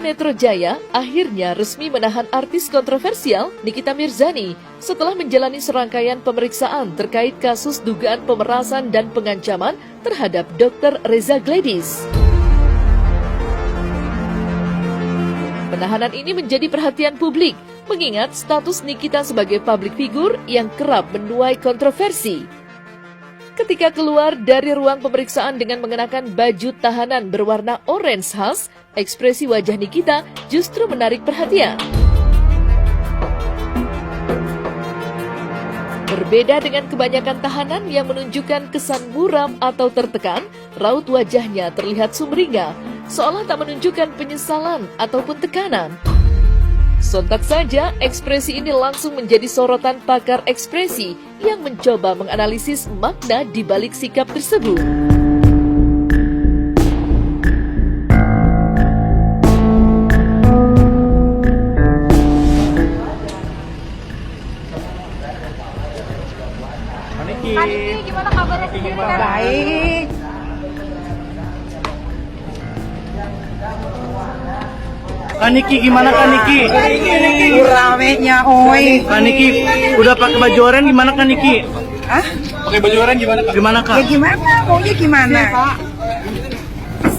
Metro Jaya akhirnya resmi menahan artis kontroversial Nikita Mirzani setelah menjalani serangkaian pemeriksaan terkait kasus dugaan pemerasan dan pengancaman terhadap Dr. Reza Gladys. Penahanan ini menjadi perhatian publik, mengingat status Nikita sebagai public figure yang kerap menuai kontroversi. Ketika keluar dari ruang pemeriksaan dengan mengenakan baju tahanan berwarna orange khas, ekspresi wajah Nikita justru menarik perhatian. Berbeda dengan kebanyakan tahanan yang menunjukkan kesan muram atau tertekan, raut wajahnya terlihat sumringah, seolah tak menunjukkan penyesalan ataupun tekanan. Sontak saja, ekspresi ini langsung menjadi sorotan pakar ekspresi yang mencoba menganalisis makna di balik sikap tersebut. Aniki, gimana kabarnya? Baik. Kaniki gimana Kaniki? Ramenya, oi. Kaniki udah pakai baju oranye gimana Kaniki? Hah? Pakai baju oranye gimana Kak? Gimana Kak? Ya gimana? Maunya gimana?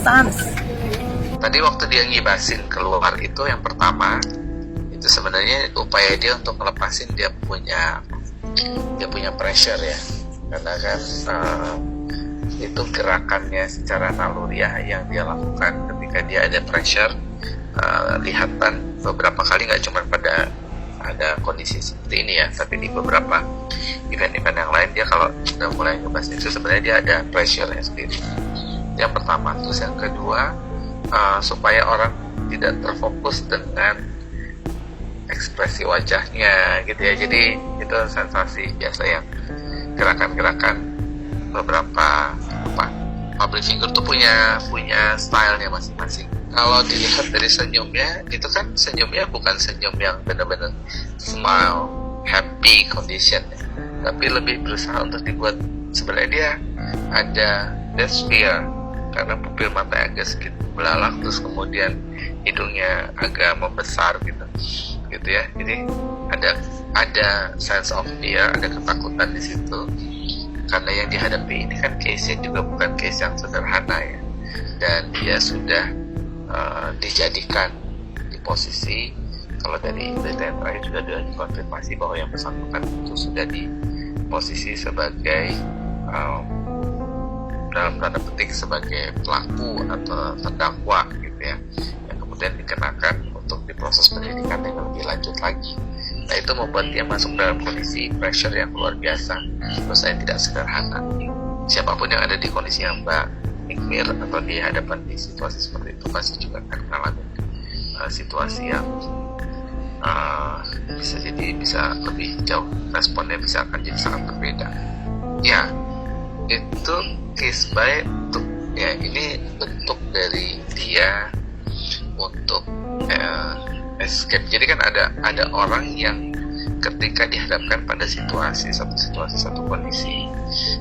Sans. Tadi waktu dia ngibasin keluar itu yang pertama, itu sebenarnya upaya dia untuk ngelepasin dia punya pressure ya, karena kan itu gerakannya secara naluriah yang dia lakukan ketika dia ada pressure. Lihatan beberapa kali, nggak cuma pada ada kondisi seperti ini ya, tapi di beberapa event-event yang lain dia kalau udah mulai ngebahas itu sebenarnya dia ada pressure-nya sendiri. Yang pertama. Terus yang kedua, supaya orang tidak terfokus dengan ekspresi wajahnya gitu ya, jadi itu sensasi biasa yang gerakan-gerakan beberapa public figure tuh punya stylenya masing-masing. Kalau dilihat dari senyumnya, itu kan senyumnya bukan senyum yang benar-benar smile, happy condition, tapi lebih berusaha untuk dibuat sebenarnya dia ada death fear karena pupil mata agak sedikit belalak, terus kemudian hidungnya agak membesar gitu ya. Jadi ada sense of fear, ada ketakutan di situ karena yang dihadapi ini kan case-nya juga bukan case yang sederhana ya, dan dia sudah dijadikan di posisi, kalau dari berita yang terakhir sudah dikonfirmasi bahwa yang bersangkutan itu sudah di posisi sebagai dalam tanda petik sebagai pelaku atau terdakwa gitu ya, yang kemudian dikenakan untuk diproses penyidikan yang lebih lanjut lagi. Nah, itu membuat dia masuk dalam kondisi pressure yang luar biasa, menurut saya tidak sederhana. Siapapun yang ada di kondisi yang Mbak Nikmir atau di hadapan di situasi seperti itu pasti juga akan mengalami situasi yang bisa lebih jauh, responnya bisa akan jadi sangat berbeda. Ya, itu case by untuk ya, ini bentuk dari dia untuk escape. Jadi kan ada orang yang ketika dihadapkan pada satu kondisi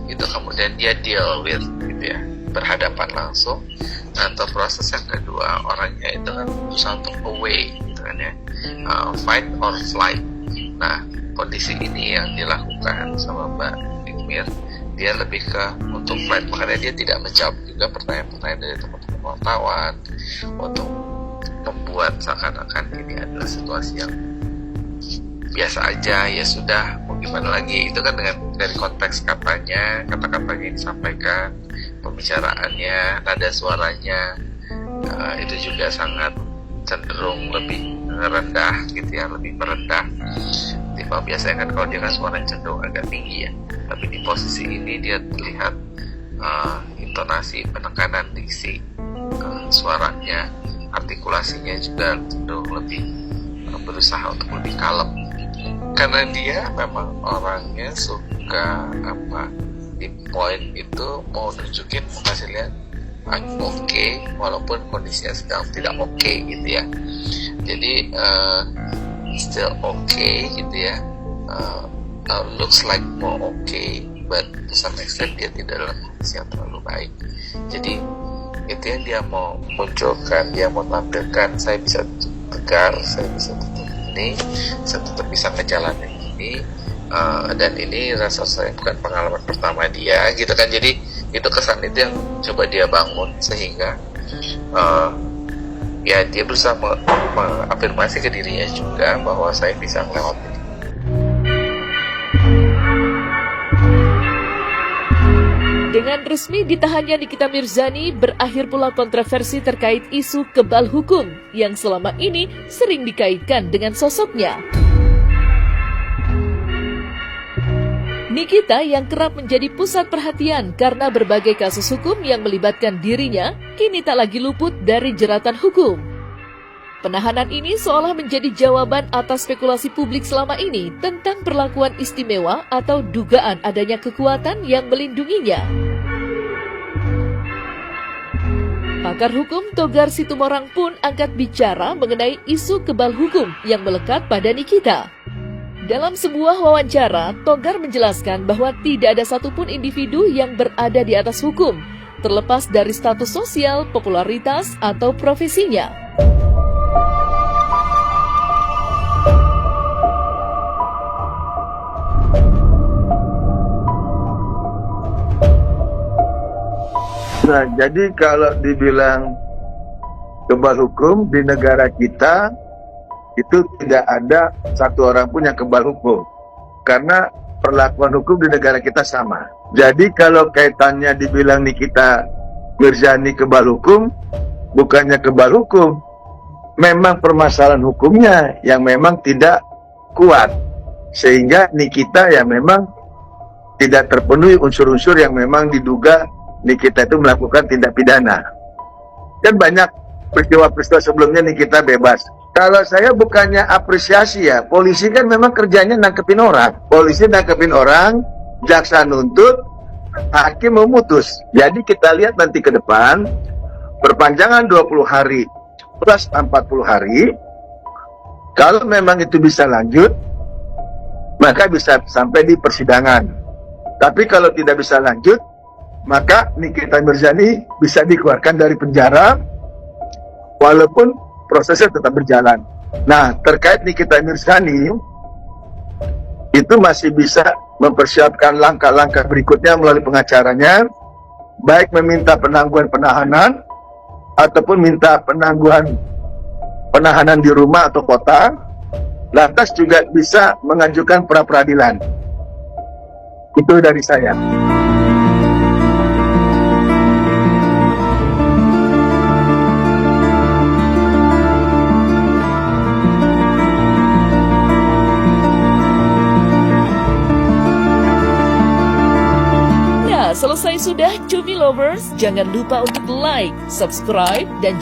itu kemudian dia deal with gitu ya, berhadapan langsung. Atau proses yang kedua, orangnya itu kan berusaha untuk away gitu kan ya, fight or flight. Nah, kondisi ini yang dilakukan sama Mbak Nikmir, dia lebih ke untuk flight, makanya dia tidak menjawab juga pertanyaan-pertanyaan dari teman-teman wartawan untuk membuat seakan-akan ini adalah situasi yang biasa aja, ya sudah, mau gimana lagi. Itu kan dari konteks katanya, kata-katanya yang disampaikan, pembicaraannya, nada suaranya, itu juga sangat cenderung lebih rendah gitu ya, lebih merendah. Tiba biasanya kan kalau dia kan suaranya cenderung agak tinggi ya, tapi di posisi ini dia terlihat intonasi, penekanan diksi, suaranya, artikulasinya juga cenderung lebih berusaha untuk lebih kalem. Karena dia memang orangnya suka di poin itu mau nunjukin, mau kasih lihat I'm okay walaupun kondisinya sedang tidak okay gitu ya. Jadi still okay gitu ya, looks like more okay, but to some extent dia tidak dalam kondisi yang terlalu baik. Jadi itu artinya dia mau munculkan, dia mau tampilkan saya bisa tegar, saya bisa tetap ini, saya tetap bisa ngejalanin ini, dan ini rasa saya bukan pengalaman pertama dia gitu kan. Jadi itu kesan itu yang coba dia bangun sehingga ya dia berusaha mengafirmasi ke dirinya juga bahwa saya bisa melewati. Dengan resmi ditahannya Nikita Mirzani, berakhir pula kontroversi terkait isu kebal hukum yang selama ini sering dikaitkan dengan sosoknya. Nikita yang kerap menjadi pusat perhatian karena berbagai kasus hukum yang melibatkan dirinya, kini tak lagi luput dari jeratan hukum. Penahanan ini seolah menjadi jawaban atas spekulasi publik selama ini tentang perlakuan istimewa atau dugaan adanya kekuatan yang melindunginya. Pakar hukum Togar Situmorang pun angkat bicara mengenai isu kebal hukum yang melekat pada Nikita. Dalam sebuah wawancara, Togar menjelaskan bahwa tidak ada satupun individu yang berada di atas hukum, terlepas dari status sosial, popularitas, atau profesinya. Nah, jadi kalau dibilang kebal hukum di negara kita, itu tidak ada satu orang pun yang kebal hukum. Karena perlakuan hukum di negara kita sama. Jadi kalau kaitannya dibilang Nikita Mirzani kebal hukum, bukannya kebal hukum. Memang permasalahan hukumnya yang memang tidak kuat. Sehingga Nikita ya memang tidak terpenuhi unsur-unsur yang memang diduga Nikita itu melakukan tindak pidana. Dan banyak peristiwa-peristiwa sebelumnya Nikita bebas. Kalau saya bukannya apresiasi ya, polisi kan memang kerjanya nangkepin orang. Polisi nangkepin orang, jaksa nuntut, hakim memutus. Jadi kita lihat nanti ke depan, perpanjangan 20 hari plus 40 hari, kalau memang itu bisa lanjut, maka bisa sampai di persidangan. Tapi kalau tidak bisa lanjut, maka Nikita Mirzani bisa dikeluarkan dari penjara walaupun prosesnya tetap berjalan. Nah, terkait Nikita Mirzani itu masih bisa mempersiapkan langkah-langkah berikutnya melalui pengacaranya, baik meminta penangguhan penahanan ataupun minta penahanan di rumah atau kota. Lantas juga bisa mengajukan pra peradilan. Itu dari saya. Selesai sudah Cumi Lovers, jangan lupa untuk like, subscribe, dan